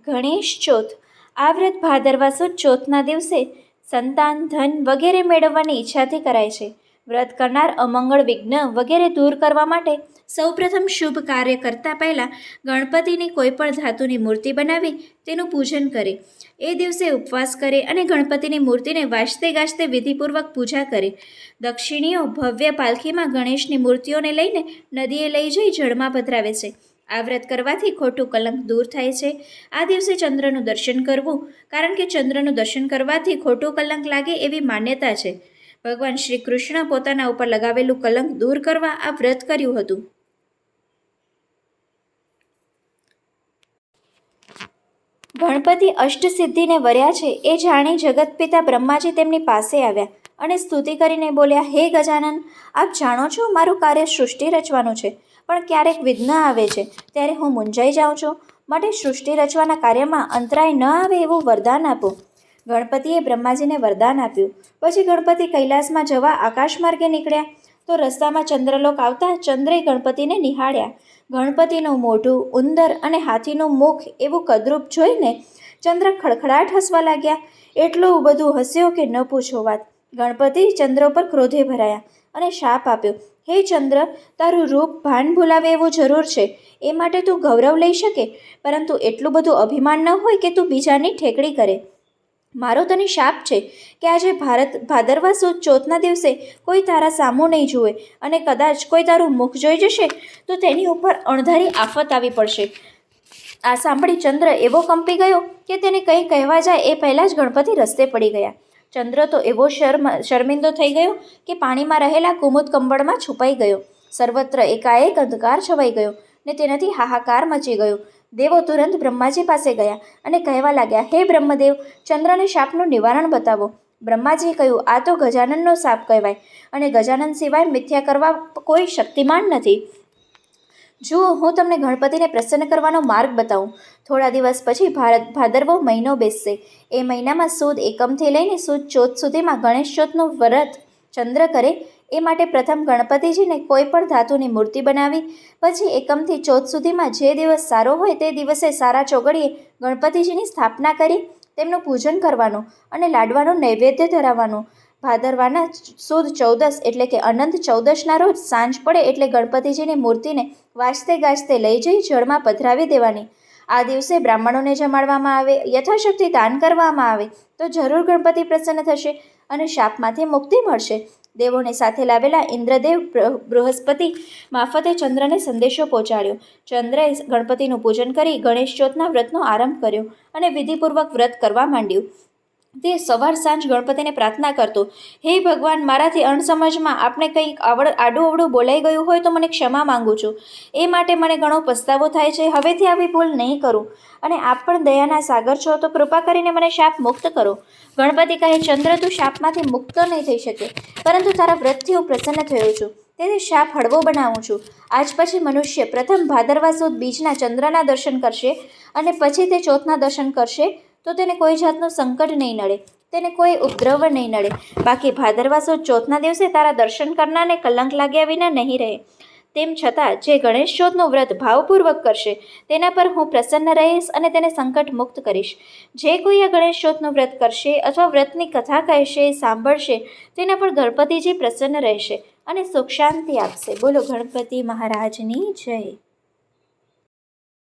ગણેશ ચોથ. આ વ્રત ભાદરવા સુદ ચોથના દિવસે સંતાન, ધન વગેરે મેળવવાની ઈચ્છાથી કરાય છે. વ્રત કરનાર અમંગળ, વિઘ્ન વગેરે દૂર કરવા માટે સૌપ્રથમ શુભ કાર્ય કરતાં પહેલાં ગણપતિની કોઈ પણ ધાતુની મૂર્તિ બનાવી તેનું પૂજન કરે. એ દિવસે ઉપવાસ કરે અને ગણપતિની મૂર્તિને વાજતે ગાજતે વિધિપૂર્વક પૂજા કરે. દક્ષિણીઓ ભવ્ય પાલખીમાં ગણેશની મૂર્તિઓને લઈને નદીએ લઈ જઈ જળમાં પધરાવે છે. આ વ્રત કરવાથી ખોટું કલંક દૂર થાય છે. આ દિવસે ચંદ્રનું દર્શન કરવું, કારણ કે ચંદ્રનું દર્શન કરવાથી ખોટું કલંક લાગે એવી માન્યતા છે. ભગવાન શ્રી કૃષ્ણ પોતાના ઉપર લગાવેલું કલંક દૂર કરવા આ વ્રત કર્યું હતું. ગણપતિ અષ્ટસિદ્ધિને વર્યા છે એ જાણી જગતપિતા બ્રહ્માજી તેમની પાસે આવ્યા અને સ્તુતિ કરીને બોલ્યા, હે ગજાનન, આપ જાણો છો મારું કાર્ય સૃષ્ટિ રચવાનું છે, પણ ક્યારેક વિઘ્ન આવે છે ત્યારે હું મૂંઝાઈ જાઉં છું. માટે સૃષ્ટિ રચવાના કાર્યમાં અંતરાય ન આવે એવું વરદાન આપો. ગણપતિએ બ્રહ્માજીને વરદાન આપ્યું. પછી ગણપતિ કૈલાસમાં જવા આકાશ માર્ગે નીકળ્યા તો રસ્તામાં ચંદ્રલોક આવતા ચંદ્રે ગણપતિને નિહાળ્યા. ગણપતિનું મોઢું ઉંદર અને હાથીનું મુખ એવું કદરૂપ જોઈને ચંદ્ર ખડખડાટ હસવા લાગ્યા. એટલું બધું હસ્યો કે ન પૂછો વાત. ગણપતિ ચંદ્ર ઉપર ક્રોધે ભરાયા અને શાપ આપ્યો, હે ચંદ્ર, તારું રૂપ ભાન ભૂલાવે એવું જરૂર છે એ માટે તું ગૌરવ લઈ શકે, પરંતુ એટલું બધું અભિમાન ન હોય કે તું બીજાની ઠેકડી કરે. મારો તને શાપ છે કે આજે ભાદરવા સુદ ચોથના દિવસે કોઈ તારા સામું નહીં જુએ અને કદાચ કોઈ તારું મુખ જોઈ જશે તો તેની ઉપર અણધારી આફત આવી પડશે. આ સાંભળી ચંદ્ર એવો કંપી ગયો કે તેને કંઈ કહેવા જાય એ પહેલાં જ ગણપતિ રસ્તે પડી ગયા. ચંદ્ર તો એવો શર્મિંદો થઈ ગયો કે પાણીમાં રહેલા કુમુદ કંબળમાં છુપાઈ ગયો. સર્વત્ર એકાએક અંધકાર છવાઈ ગયો ને તેનાથી હાહાકાર મચી ગયો. દેવો તુરંત બ્રહ્માજી પાસે ગયા અને કહેવા લાગ્યા, હે બ્રહ્મદેવ, ચંદ્રને શાપનું નિવારણ બતાવો. બ્રહ્માજીએ કહ્યું, આ તો ગજાનનનો શાપ કહેવાય અને ગજાનન સિવાય મિથ્યા કરવા કોઈ શક્તિમાન નથી. જુઓ, હું તમને ગણપતિને પ્રસન્ન કરવાનો માર્ગ બતાવું. થોડા દિવસ પછી ભાદરવો મહિનો બેસશે. એ મહિનામાં સુદ એકમથી લઈને સુદ ચોથ સુધીમાં ગણેશ ચોથનું વ્રત ચંદ્ર કરે એ માટે પ્રથમ ગણપતિજીને કોઈ પણ ધાતુની મૂર્તિ બનાવી, પછી એકમથી ચોથ સુધીમાં જે દિવસ સારો હોય તે દિવસે સારા ચોઘડીએ ગણપતિજીની સ્થાપના કરી તેમનું પૂજન કરવાનું અને લાડવાનું નૈવેદ્ય ધરાવવાનું. ભાદરવાના સુદ 14 એટલે કે અનંત ચૌદશના રોજ સાંજ પડે એટલે ગણપતિજીની મૂર્તિને વાજતે ગાજતે લઈ જઈ જળમાં પધરાવી દેવાની. આ દિવસે બ્રાહ્મણોને જમાડવામાં આવે, યથાશક્તિ દાન કરવામાં આવે તો જરૂર ગણપતિ પ્રસન્ન થશે અને શાપમાંથી મુક્તિ મળશે. દેવોને સાથે લાવેલા ઇન્દ્રદેવ બૃહસ્પતિ મારફતે ચંદ્રને સંદેશો પહોંચાડ્યો. ચંદ્રએ ગણપતિનું પૂજન કરી ગણેશ ચોથના વ્રતનો આરંભ કર્યો અને વિધિપૂર્વક વ્રત કરવા માંડ્યું. તે સવાર સાંજ ગણપતિને પ્રાર્થના કરતો, હે ભગવાન, મારાથી અણસમજમાં આપણે કંઈક આડું અવળું બોલાઈ ગયું હોય તો મને ક્ષમા માંગુ છું. એ માટે મને ઘણો પસ્તાવો થાય છે. હવેથી આવી ભૂલ નહીં કરું અને આપ પણ દયાના સાગર છો તો કૃપા કરીને મને શાપ મુક્ત કરો. ગણપતિ કહે, ચંદ્ર, તું શાપમાંથી મુક્ત નહીં થઈ શકે, પરંતુ તારા વ્રતથી હું પ્રસન્ન થયો છું, તેથી શાપ હળવો બનાવું છું. આજ પછી મનુષ્ય પ્રથમ ભાદરવા સુદ બીજના ચંદ્રના દર્શન કરશે અને પછી તે ચોથના દર્શન કરશે તો તેને કોઈ જાતનું સંકટ નહીં નડે, તેને કોઈ ઉપદ્રવ નહીં નડે. બાકી ભાદરવા સુદ ચોથના દિવસે તારા દર્શન કરનારને કલંક લાગ્યા વિના નહીં રહે. તેમ છતાં જે ગણેશ ચોથનું વ્રત ભાવપૂર્વક કરશે તેના પર હું પ્રસન્ન રહીશ અને તેને સંકટ મુક્ત કરીશ. જે કોઈ આ ગણેશ ચોથનું વ્રત કરશે અથવા વ્રતની કથા કહેશે, સાંભળશે, તેના પર ગણપતિજી પ્રસન્ન રહેશે અને સુખ શાંતિ આપશે. બોલો ગણપતિ મહારાજની જય.